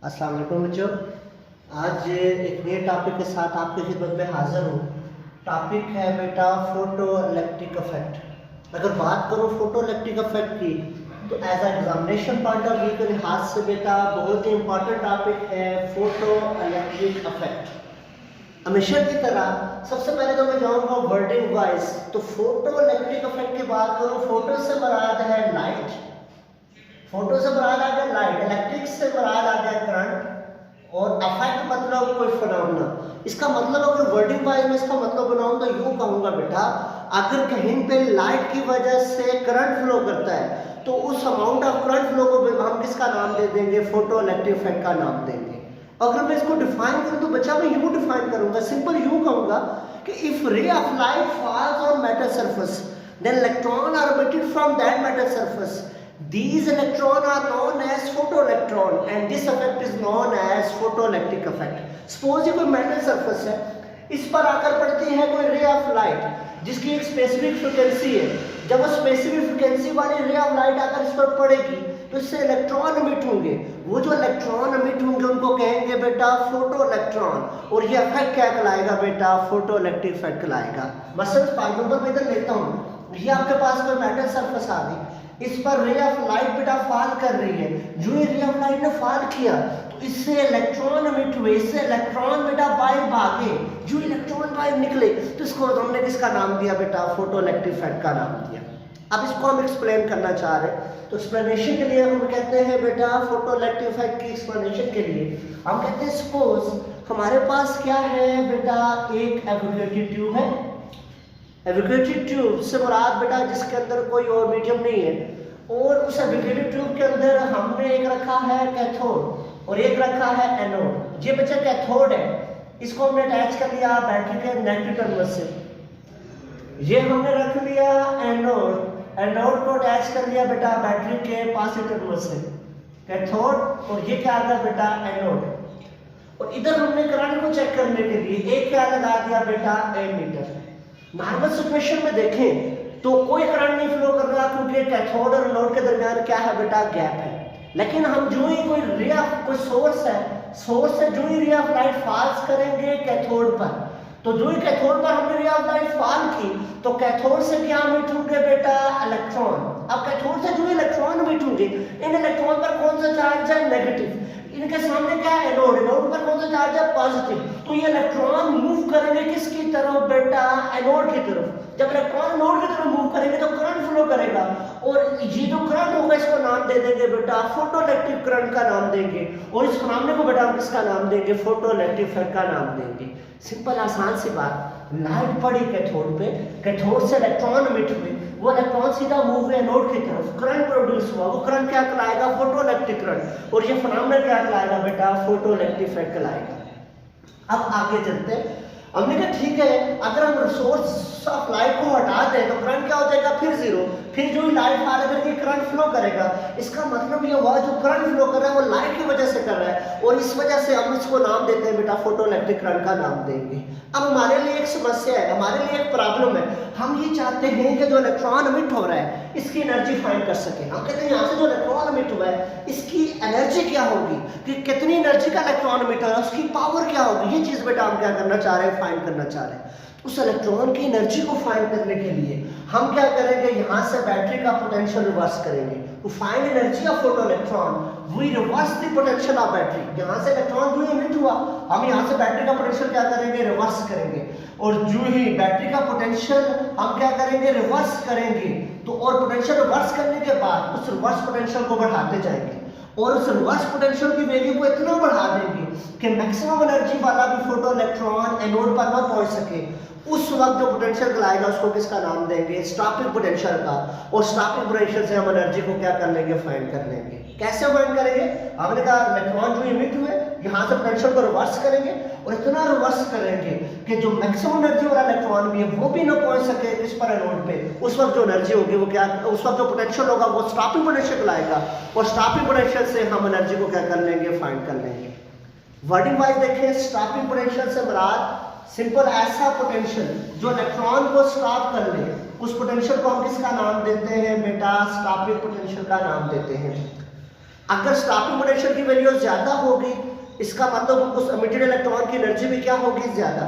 अस्सलाम वालेकुम बच्चों। आज एक नए टॉपिक के साथ आपकी खिदमत में हाजिर हूँ। टॉपिक है बेटा फोटो इलेक्ट्रिक इफेक्ट। अगर बात करूँ फोटो इलेक्ट्रिक इफेक्ट की तो as examination point of view के लिहाज से बेटा बहुत ही इंपॉर्टेंट टॉपिक है फोटो इलेक्ट्रिक इफेक्ट। हमेशा की तरह सबसे पहले तो मैं जाऊँगा वर्डिंग वाइज। तो फोटो इलेक्ट्रिक इफेक्ट की बात करूँ, फोटो से मुराद है लाइट, फोटो से मुराद आ गया लाइट, इलेक्ट्रिक से मुराद आ गया करंट, और अफेक्ट मतलब कोई फिनोमेना। इसका मतलब अगर वर्डिंग वाइज में इसका मतलब बनाऊं तो यूं कहूंगा बेटा, अगर कहीं पे लाइट की वजह से करंट फ्लो करता है तो उस अमाउंट ऑफ करंट फ्लो को हम किसका नाम दे देंगे? फोटो इलेक्ट्रिक इफेक्ट का नाम देंगे। अगर मैं इसको डिफाइन करूं तो बच्चा मैं यूं डिफाइन करूंगा, सिंपल यूं कहूंगा कि if ray of light falls on metal surface then electron are emitted from that metal surface. These electrons are known as photoelectron and this effect is known as photoelectric effect. Suppose ये कोई metal surface है, इस पर आकर पड़ती है कोई रे ऑफ लाइट जिसकी एक स्पेसिफिक फ्रिक्वेंसी है। जब वो स्पेसिफिक फ्रिक्वेंसी वाली रे ऑफ लाइट आकर इस पर पड़ेगी तो इससे इलेक्ट्रॉन एमिट होंगे। वो जो इलेक्ट्रॉन एमिट होंगे उनको कहेंगे बेटा फोटो इलेक्ट्रॉन, और ये इफेक्ट क्या कहलाएगा बेटा? फोटो इलेक्ट्रिक इफेक्ट कहलाएगा। मसलन फॉर एग्जांपल मैं इधर लेता हूँ, ये आपके पास कोई मेटल सरफेस आ गई, इस पर रे ऑफ लाइट बेटा फॉल कर रही है। जो ये रे ऑफ लाइट ने फॉल किया तो इससे इलेक्ट्रॉन एमिट हुए, इससे इलेक्ट्रॉन बेटा बाहर भागे। जो इलेक्ट्रॉन बाहर निकले तो इसको हमने किसका नाम दिया बेटा? फोटो इलेक्ट्रिक इफेक्ट का नाम दिया। अब इसको हम एक्सप्लेन करना चाह रहे हैं तो एक्सप्लेनेशन के लिए हम कहते हैं बेटा फोटो इलेक्ट्रिक इफेक्ट की एक्सप्लेनेशन के लिए हम कहते हैं सपोज हमारे पास क्या है बेटा, एक एवोगेड्रो ट्यूब है। एवोगेड्रो ट्यूब से मुराद बेटा जिसके अंदर कोई और मीडियम नहीं है, और उस एवोगेड्रो ट्यूब के अंदर हमने एक रखा है कैथोड और एक रखा है एनोड। ये बच्चा कैथोड है, इसको हमने अटैच कर लिया बैटरी के नेगेटिव टर्मिनल से। ये हमने रख लिया एनोड, एनोड को अटैच कर लिया बेटा बैटरी के पॉजिटिव टर्मिनल से, कैथोड, और ये क्या आ गया बेटा? एनोड। और इधर हमने करंट को चेक करने के लिए एक क्या लगा दिया बेटा? एमीटर। नॉर्मल सिचुएशन में देखें तो कोई करंट नहीं फ्लो कर रहा क्योंकि कैथोड और एनोड के दरमियान क्या है बेटा? गैप है। लेकिन हम जो ही कोई रे ऑफ कोई सोर्स है, सोर्स से जो ही रे ऑफ लाइट फॉल्स करेंगे कैथोड पर, तो जो ही कैथोड पर हमने रे ऑफ लाइट फॉल की तो कैथोड से क्या एमिट होंगे बेटा? इलेक्ट्रॉन। अब कैथोड से जो इलेक्ट्रॉन एमिट होंगे, इन इलेक्ट्रॉन पर कौन सा चार्ज है? नेगेटिव। इनके सामने क्या है? एनोड, एनोड पर कौन सा चार्ज है? पॉजिटिव। तो ये इलेक्ट्रॉन मूव करेंगे किसकी तरफ बेटा? एनोड की तरफ। जब इलेक्ट्रॉन एनोड की तरफ मूव करेंगे तो करंट फ्लो करेगा, और ये जो करंट होगा इसको नाम दे देंगे बेटा फोटो इलेक्ट्रिक करंट का नाम देंगे, और इस फिनोमेना को बेटा हम किसका नाम देंगे? फोटो इलेक्ट्रिक इफेक्ट का नाम देंगे। सिंपल आसान सी बात, लाइट पड़ी कैथोड पे, कैथोड से इलेक्ट्रॉन एमिट हुए, वो इलेक्ट्रॉन सीधा मूव हुए एनोड की तरफ, करंट प्रोड्यूस हुआ, वो करंट क्या कहलाएगा? फोटो इलेक्ट्रिक करंट, और ये फिनोमेना क्या कहलाएगा बेटा? फोटो इलेक्ट्रिक इफेक्ट कहलाएगा। अब आगे चलते हैं। हमने कहा ठीक है, अगर हम सोर्स ऑफ लाइट को हटा दें तो करंट क्या हो जाएगा? फिर जीरो। फिर जो लाइट फॉल करके करंट फ्लो करेगा, इसका मतलब ये हुआ जो करंट फ्लो कर रहा है वो लाइट की वजह से कर रहा है, और इस वजह से हम इसको नाम देते हैं बेटा फोटो इलेक्ट्रिक करंट का नाम देंगे। अब हमारे लिए एक समस्या है, हमारे लिए एक प्रॉब्लम है। हम ये चाहते हैं कि जो इलेक्ट्रॉन एमिट हो रहा है इसकी एनर्जी फाइंड कर सके। हम कहते हैं यहाँ से जो इलेक्ट्रॉन एमिट हुआ है इसकी एनर्जी क्या होगी, कि कितनी एनर्जी का इलेक्ट्रॉन एमिट हो रहा है, उसकी पावर क्या होगी। ये चीज बेटा हम क्या करना चाह रहे हैं? फाइंड करना चाह रहे हैं। उस इलेक्ट्रॉन की एनर्जी को फाइंड करने के लिए हम क्या करेंगे? यहाँ से बैटरी का पोटेंशियल रिवर्स करेंगे। To find energy of photo electron we reverse the potential of battery. यहाँ से इलेक्ट्रॉन जो एमिट हुआ, हम यहाँ से बैटरी का पोटेंशियल क्या करेंगे? रिवर्स करेंगे। और जो ही बैटरी का पोटेंशियल हम क्या करेंगे? रिवर्स करेंगे। तो और पोटेंशियल रिवर्स करने के बाद उस रिवर्स पोटेंशियल को बढ़ाते जाएंगे, और उस रिवर्स पोटेंशियल की वैल्यू को इतना बढ़ा देंगे कि मैक्सिमम एनर्जी वाला भी फोटो इलेक्ट्रॉन एनोड पर ना पहुंच सके। उस वक्त जो पोटेंशियल लाएगा उसको किसका नाम देंगे? स्टॉपिंग पोटेंशियल का। और स्टॉपिंग पोटेंशियल से हम एनर्जी को क्या कर लेंगे? फाइंड कर लेंगे। कैसे फाइंड करेंगे? हमने कहा इलेक्ट्रॉन जो एमिट हुए यहाँ से पोटेंशियल को रिवर्स करेंगे, और इतना रिवर्स करेंगे कि जो मैक्सिमम एनर्जी वाला इलेक्ट्रॉन भी है वो भी ना पहुंच सके इस पर एनोड पे। उस वक्त जो एनर्जी होगी वो क्या, उस वक्त जो पोटेंशियल होगा वो स्टॉपिंग पोटेंशियल लाएगा, और स्टॉपिंग पोटेंशियल से हम एनर्जी को क्या कर लेंगे? फाइंड कर लेंगे। वर्डिंग वाइज देखें, स्टॉपिंग पोटेंशियल से मुराद सिंपल ऐसा पोटेंशियल जो इलेक्ट्रॉन को स्टॉप कर ले, उस पोटेंशियल को हम किसका नाम देते हैं बेटा? स्टॉपिंग पोटेंशियल का नाम देते हैं। अगर स्टॉपिंग पोटेंशियल की वैल्यू ज्यादा होगी, इसका मतलब उस एमिटेड इलेक्ट्रॉन की एनर्जी भी क्या होगी, ज्यादा।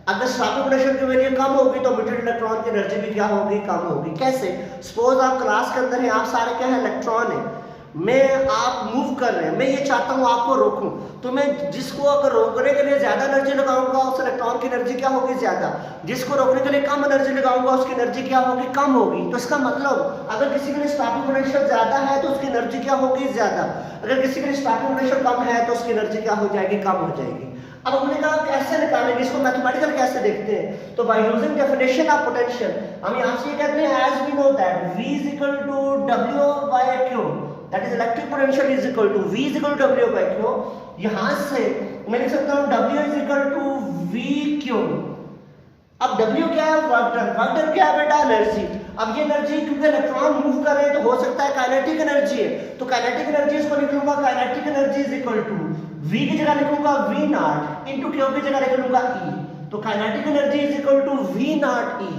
अगर स्टॉपिंग पोटेंशियल की वैल्यू कम होगी तो एमिटेड इलेक्ट्रॉन की एनर्जी भी क्या होगी, कम होगी। कैसे? सपोज आप क्लास के अंदर हैं, आप सारे क्या है, इलेक्ट्रॉन है, मैं आप मूव कर रहे हैं, मैं ये चाहता हूँ आपको रोकूं, तो मैं जिसको अगर रोकने के लिए ज्यादा एनर्जी लगाऊंगा उस इलेक्ट्रॉन की एनर्जी क्या होगी, ज्यादा। जिसको रोकने के लिए कम एनर्जी लगाऊंगा उसकी एनर्जी क्या होगी, कम होगी। तो इसका मतलब अगर किसी के लिए स्टॉपिंग पोटेंशियल ज्यादा है तो उसकी एनर्जी क्या होगी, ज्यादा। अगर किसी के लिए स्टॉपिंग पोटेंशियल कम है तो उसकी एनर्जी क्या हो जाएगी, कम हो जाएगी। अब हमने कहा कैसे निकालेंगे इसको, मैथमेटिकल कैसे देखते हैं, तो by using definition of potential हम यहां से कहते हैं as we know that V is equal to W by Q, that is electric potential is equal to V is equal to W by Q। यहां से मैं लिख सकता हूं W is equal to VQ। अब W क्या है, work done. Work done क्या है बेटा, एनर्जी। अब ये एनर्जी क्योंकि इलेक्ट्रॉन मूव कर रहे हैं तो हो सकता है काइनेटिक एनर्जी है, तो काइनेटिक एनर्जी इसको लिखूंगा kinetic energy is equal to V की जगह लिखूंगा V नॉट इंटू Q की जगह लिख लूंगा E, तो kinetic energy is equal to V naught E।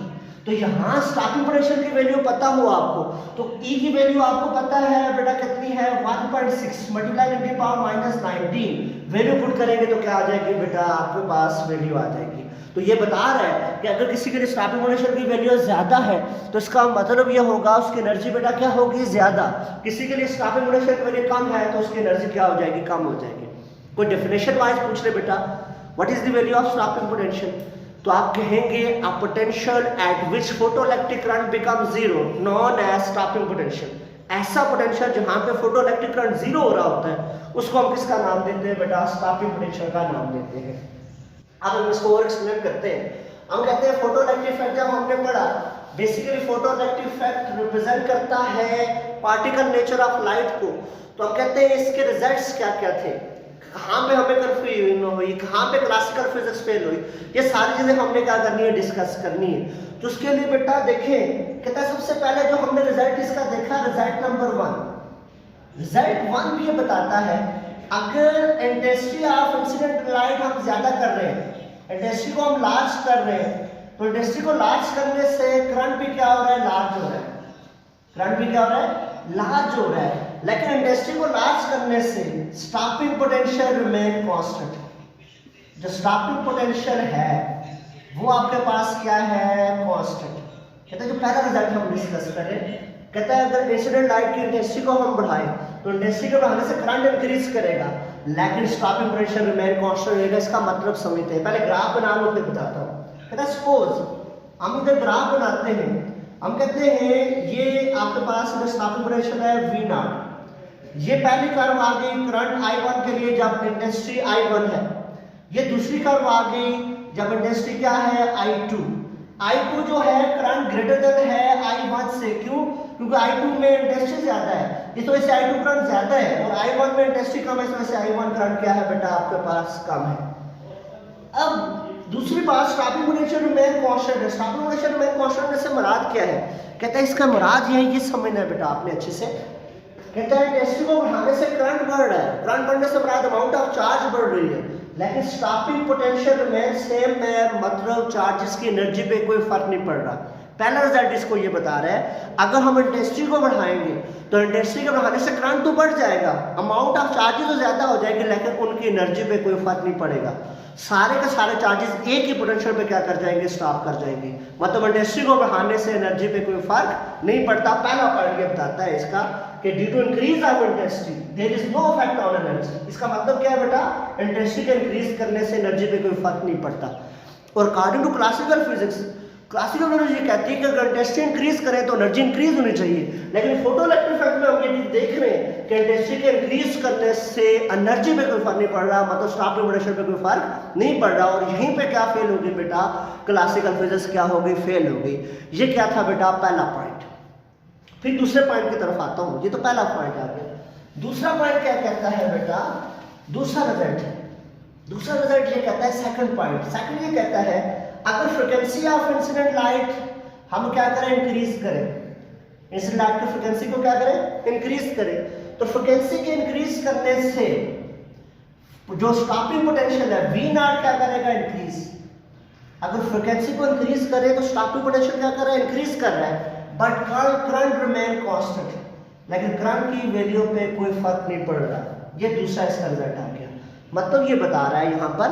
तो यहाँ स्टॉपिंग पोटेंशियल की वैल्यू पता हो आपको, तो E की वैल्यू आपको पता है बेटा कितनी है, 1.6 multiply 10 power minus 19। Value put करेंगे तो क्या आ जाएगी बेटा, आपके पास वैल्यू आ जाएगी। तो ये बता रहा है कि अगर किसी के लिए स्टॉपिंग पोटेंशियल की वैल्यू ज्यादा है तो इसका मतलब ये होगा उसकी एनर्जी बेटा क्या होगी, ज्यादा। किसी के लिए स्टॉपिंग पोटेंशियल की वैल्यू कम है तो उसकी एनर्जी क्या हो जाएगी, कम हो जाएगी। कोई डेफिनेशन वाइज पूछ ले बेटा what is the value of stopping potential, तो आप कहेंगे a potential at which photoelectric current become zero known as stopping potential. ऐसा पोटेंशियल जहां पे फोटोइलेक्ट्रिक करंट जीरो हो रहा होता है उसको हम किसका नाम देते हैं बेटा, स्टॉपिंग पोटेंशियल का नाम देते हैं। अब हम इसको और एक्सप्लेन करते हैं। हम कहते हैं फोटोइलेक्ट्रिक इफेक्ट जब हमने पढ़ा, बेसिकली फोटोइलेक्ट्रिक इफेक्ट रिप्रेजेंट करता है पार्टिकल नेचर ऑफ लाइट को। तो हम कहते हैं इसके रिजल्ट्स क्या क्या थे, कहाँ पे हमें कंफ्यूजन हुई, कहाँ पे क्लासिकल फिजिक्स फेल हुई, ये सारी चीजें हमने क्या करनी है, डिस्कस करनी है। तो उसके लिए बेटा देखें, कहता है सबसे पहले जो हमने रिजल्ट इसका देखा, रिजल्ट नंबर 1। रिजल्ट 1 भी ये बताता है अगर इंटेंसिटी ऑफ इंसिडेंट लाइट हम ज्यादा कर रहे हैं, इंटेंसिटी को हम लार्ज कर रहे हैं, तो इंटेंसिटी को लार्ज करने से करंट भी क्या हो रहा है, लार्ज हो रहा है। करंट भी क्या हो रहा है, लार्ज हो रहा है। लेकिन इंटेंसिटी को लार्ज करने से स्टॉपिंग पोटेंशियल रिमेन कांस्टेंट। जो स्टॉपिंग पोटेंशियल है वो आपके पास क्या है, कांस्टेंट। कहते हैं जो पहला रिजल्ट हम डिस्कस करें, कहता है अगर इंसिडेंट लाइट की इंटेंसिटी को हम बढ़ाएं तो इंटेंसिटी के बढ़ाने से करंट इंक्रीज करेगा लेकिन स्टॉपिंग पोटेंशियल रिमेन कांस्टेंट रहेगा। इसका मतलब समझते हैं, पहले ग्राफ बना लो फिर बताता हूं। कहता है सपोज हम इधर ग्राफ बनाते हैं, हम कहते हैं ये आपके पास स्टॉपिंग पोटेंशियल है V नॉट, ये पहली कर्व आ गई करंट I1 के लिए जब इंटेंसिटी I1 है, ये दूसरी कर्व आ गई जब इंटेंसिटी क्या है, I2। I2 जो है करंट ग्रेटर देन है I1 से, क्यों, क्योंकि I2 में इंटेंसिटी ज्यादा है, इस वजह से I2 करंट ज्यादा है, और I1 में इंटेंसिटी कम है, इस वजह से I1 करंट क्या है बेटा आपके पास कम है। अब दूसरी बात स्टॉपिंग पोटेंशियल रिमेन कांस्टेंट है। स्टॉपिंग पोटेंशियल रिमेन कांस्टेंट से मुराद क्या है, कहता है इसका मुराद ये समझना है बेटा आपने अच्छे से। कहता है इंटेंसिटी को बढ़ाने से करंट बढ़ रहा है, करंट बढ़ने से मुराद अमाउंट ऑफ चार्ज बढ़ रही है, लेकिन स्टॉपिंग पोटेंशियल रिमेन सेम है, मतलब चार्जेस की एनर्जी पे कोई फर्क नहीं पड़ रहा। पहला रिजल्ट इसको ये बता रहा है अगर हम इंटेंसिटी को बढ़ाएंगे तो इंटेंसिटी को बढ़ाने से करंट तो बढ़ जाएगा, अमाउंट ऑफ चार्जेस तो ज्यादा हो जाएगी, लेकिन उनकी एनर्जी पे कोई फर्क नहीं पड़ेगा। सारे के सारे चार्जेस एक ही पोटेंशियल पे क्या कर जाएंगे, स्टॉप कर जाएंगे, मतलब इंटेंसिटी को बढ़ाने से एनर्जी पे कोई फर्क नहीं पड़ता। पहला पॉइंट ये बताता है इसका कि due to increase of intensity there is no effect on energy. इसका मतलब क्या है बेटा, इंटेंसिटी को इंक्रीज करने से एनर्जी पे कोई फर्क नहीं पड़ता। और according to classical physics, classical energy कहती है कि अगर इंटेंसिटी इंक्रीज करें तो एनर्जी इंक्रीज होनी चाहिए, लेकिन फोटोइलेक्ट्रिक इफेक्ट में हम ये देख रहे हैं कि इंटेंसिटी के इंक्रीज करने से एनर्जी पे कोई फर्क नहीं पड़ रहा, मतलब स्टॉपिंग पोटेंशियल पे कोई फर्क नहीं पड़ रहा। और यहीं पे क्या फेल होगी बेटा, क्लासिकल फिजिक्स क्या होगी, फेल होगी। ये क्या था बेटा, पहला पॉइंट। फिर दूसरे पॉइंट की तरफ आता हूँ, ये तो पहला पॉइंट आ गया। दूसरा पॉइंट क्या कहता है बेटा, दूसरा रिजल्ट ये कहता है सेकंड पॉइंट। सेकंड ये कहता है अगर फ्रीक्वेंसी ऑफ इंसिडेंट लाइट हम क्या करें, इंक्रीज करें, इंसिडेंट लाइट की फ्रीक्वेंसी को क्या करें, इंक्रीज करें, तो फ्रीक्वेंसी के इंक्रीज करने से जो स्टॉपिंग पोटेंशियल है V नॉट क्या करेगा, इंक्रीज। अगर फ्रीक्वेंसी को इंक्रीज करें तो स्टॉपिंग पोटेंशियल क्या कर रहा है, इंक्रीज कर रहा है, बट करंट रिमेन कांस्टेंट, लेकिन करंट की वैल्यू पे कोई फर्क नहीं पड़ रहा। ये दूसरा इसका रिजल्ट आ गया। मतलब ये बता रहा है यहाँ पर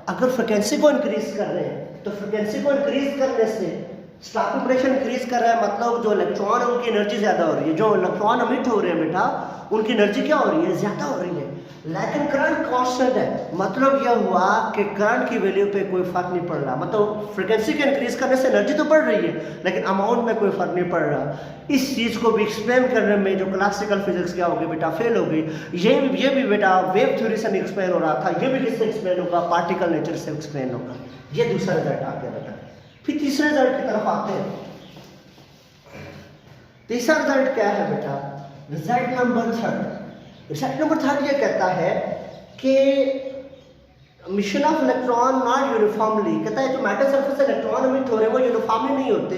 अगर फ्रिक्वेंसी को इंक्रीज कर रहे हैं तो फ्रिक्वेंसी को इंक्रीज करने से स्टार्टिंग पोटेंशियल इंक्रीज कर रहा है, मतलब जो इलेक्ट्रॉन है उनकी एनर्जी ज्यादा हो रही है, जो इलेक्ट्रॉन एमिट हो रहे हैं बेटा उनकी एनर्जी क्या हो रही है, ज्यादा हो रही है। लेकिन करंट कांस्टेंट है, मतलब यह हुआ कि करंट की वैल्यू पे कोई फर्क नहीं पड़ रहा। मतलब फ्रिक्वेंसी के इंक्रीज करने से एनर्जी तो बढ़ रही है लेकिन अमाउंट में कोई फर्क नहीं पड़ रहा। इस चीज को भी एक्सप्लेन करने में जो क्लासिकल फिजिक्स क्या होगी बेटा, फेल हो गई। ये भी बेटा वेव थ्योरी से नहीं एक्सप्लेन हो रहा था, ये भी किससे एक्सप्लेन होगा, पार्टिकल नेचर से एक्सप्लेन होगा। ये दूसरा रिजल्ट आ गया बेटा। फिर तीसरे रिजल्ट की तरफ आते हैं। तीसरा रिजल्ट क्या है बेटा, result number third. Result number third ये कहता है कि mission of electron not uniformly, कहता है जो मैटर सरफेस से इलेक्ट्रॉन एमिट हो रहे हैं वो यूनिफॉर्मली नहीं होते।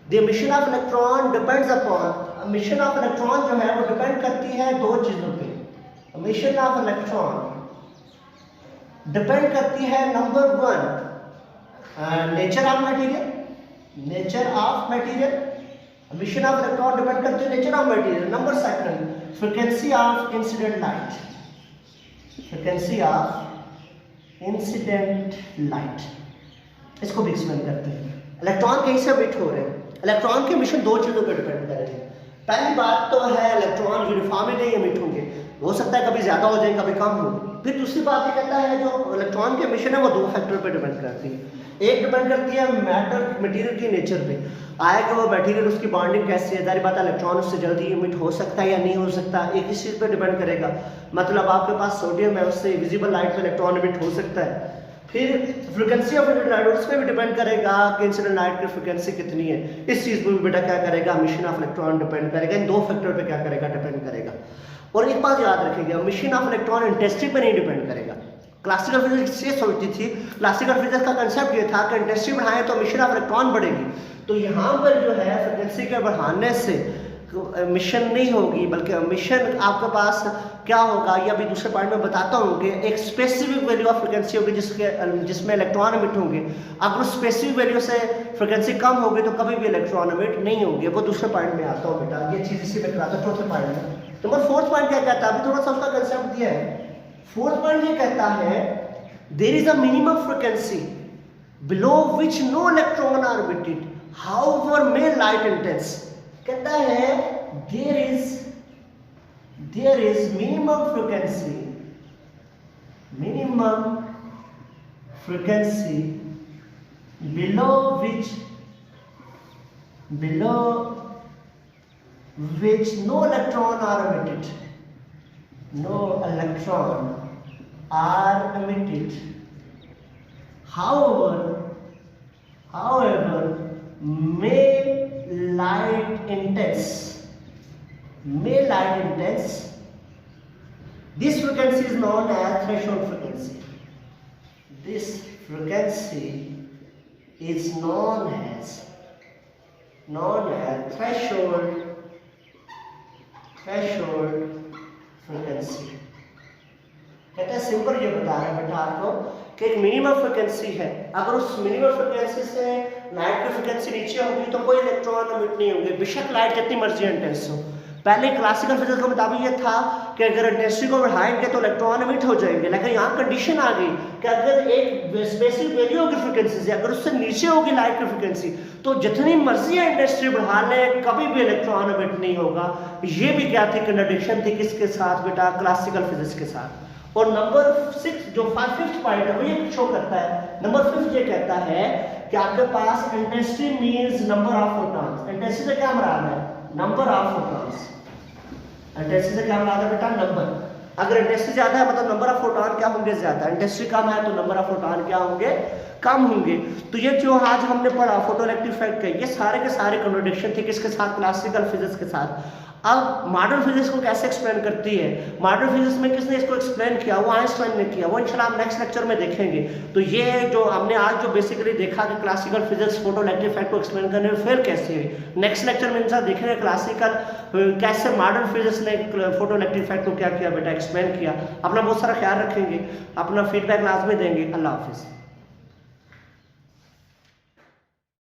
The mission of electron depends upon, mission of electron जो है वो डिपेंड करती है दो चीजों पे। मिशन ऑफ इलेक्ट्रॉन डिपेंड करती है number one nature of material, nature of material. Mission of electron depend करती है nature of material. Number second frequency of incident light, frequency of incident light. इसको भी एक्सप्लेन करते हैं। इलेक्ट्रॉन कहीं से एमिट हो रहे हैं, इलेक्ट्रॉन के मिशन दो चीजों पर डिपेंड करेंगे। पहली बात तो है इलेक्ट्रॉन यूनिफॉर्मली नहीं एमिट होंगे, हो सकता है कभी ज्यादा हो जाए कभी कम हो। फिर दूसरी बात ये कहता है जो इलेक्ट्रॉन के मिशन है वो दो फैक्टर पे डिपेंड करती है। एक डिपेंड करती है मैटर मटेरियल की नेचर पे, आए कि वो मटेरियल उसकी बॉन्डिंग कैसी है, जारी बात है इलेक्ट्रॉन उससे जल्दी एमिट हो सकता है या नहीं हो सकता, एक इस चीज़ पे डिपेंड करेगा। मतलब आपके पास सोडियम है, उससे विजिबल लाइट पे इलेक्ट्रॉन एमिट हो सकता है। फिर फ्रीक्वेंसी ऑफ इंसिडेंट लाइट उस पर भी डिपेंड करेगा कि इंसिडेंट लाइट की फ्रीक्वेंसी कितनी है। इस चीज़ पर भी बेटा क्या करेगा, मिशन ऑफ इलेक्ट्रॉन डिपेंड करेगा। इन दो फैक्टर पे क्या करेगा, डिपेंड करेगा। और एक बात याद रखिएगा, मिशन ऑफ इलेक्ट्रॉन इंटेंसिटी पे नहीं डिपेंड करेगा। क्लासिकल फिजिक्स ये सोचती थी, क्लासिकल फिजिक्स का कंसेप्ट ये था कि इंटेंसिटी बढ़ाएं तो मिशन ऑफ इलेक्ट्रॉन बढ़ेगी। तो यहाँ पर जो है फ्रीक्वेंसी के बढ़ाने से मिशन नहीं होगी, बल्कि मिशन आपके पास क्या होगा, ये अभी दूसरे पॉइंट में बताता हूँ कि एक स्पेसिफिक वैल्यू ऑफ फ्रीक्वेंसी होगी जिसमें इलेक्ट्रॉन एमिट होंगे। अगर उस स्पेसिफिक वैल्यू से फ्रीक्वेंसी कम होगी तो कभी भी इलेक्ट्रॉन एमिट नहीं होंगे। वो दूसरे पॉइंट में आता हूँ बेटा, ये चीज़ इसी में कराता हूँ चौथे पॉइंट में। नंबर फोर्थ पॉइंट क्या कहता है, अभी थोड़ा सा उसका कंसेप्ट दिया है। फोर्थ पॉइंट ये कहता है there is a minimum frequency below which no electron are emitted however may light intense. कहता है there is minimum frequency below which no electron are emitted, however may light intense, this frequency is known as threshold frequency. This frequency is known as threshold frequency. कहता है simple ये बता रहा है बेटा आपको कि एक मिनिमम फ्रिक्वेंसी है, अगर उस मिनिमम फ्रिक्वेंसी से लाइट की फ्रिक्वेंसी नीचे होगी तो कोई इलेक्ट्रॉन एमिट नहीं होंगे, बेशक लाइट जितनी मर्जी इंटेंस हो। पहले क्लासिकल फिजिक्स के मुताबिक ये था कि अगर इंटेंसिटी को बढ़ाएंगे तो इलेक्ट्रॉन एमिट हो जाएंगे, लेकिन यहाँ कंडीशन आ गई कि अगर एक स्पेसिफिक वैल्यू होगी फ्रिक्वेंसी से, अगर उससे नीचे होगी लाइट की फ्रिक्वेंसी तो जितनी मर्जी इंटेंसिटी बढ़ा लें कभी भी इलेक्ट्रॉन एमिट नहीं होगा। ये भी क्या थी, कंट्रडिक्शन थी किसके साथ बेटा, क्लासिकल फिजिक्स के साथ। और नंबर 6 जो फिफ्थ पॉइंट है वो ये शो करता है। नंबर 5 ये कहता है कि आपके पास intensity means number of photons. Intensity से क्या मराद है, नंबर ऑफ फोटॉन्स। इंटेंसिटी से क्या मराद है बेटा, नंबर। अगर इंटेंसिटी ज्यादा है मतलब नंबर ऑफ फोटॉन क्या होंगे, ज्यादा। इंटेंसिटी कम है तो नंबर ऑफ फोटॉन क्या होंगे, कम होंगे। तो ये जो आज हमने पढ़ा फोटोइलेक्ट्रिक इफेक्ट का, ये सारे के सारे कंट्रडिक्शन थे किसके साथ, क्लासिकल फिजिक्स के साथ। अब मॉडर्न फिजिक्स को कैसे एक्सप्लेन करती है, मॉडर्न फिजिक्स में किसने इसको एक्सप्लेन किया, वो आइंस्टाइन ने किया। वो इंशाल्लाह हम नेक्स्ट लेक्चर में देखेंगे। तो ये जो हमने आज जो बेसिकली देखा कि क्लासिकल फिजिक्स फोटोइलेक्ट्रिक इफेक्ट को एक्सप्लेन करने में फेल कैसे है, नेक्स्ट लेक्चर में इंशाल्लाह देखेंगे क्लासिकल कैसे मॉडर्न फिजिक्स ने फोटोइलेक्ट्रिक इफेक्ट को क्या किया बेटा, एक्सप्लेन किया। अपना बहुत सारा ख्याल रखेंगे, अपना फीडबैक लाजमी देंगे। अल्लाह हाफिज़।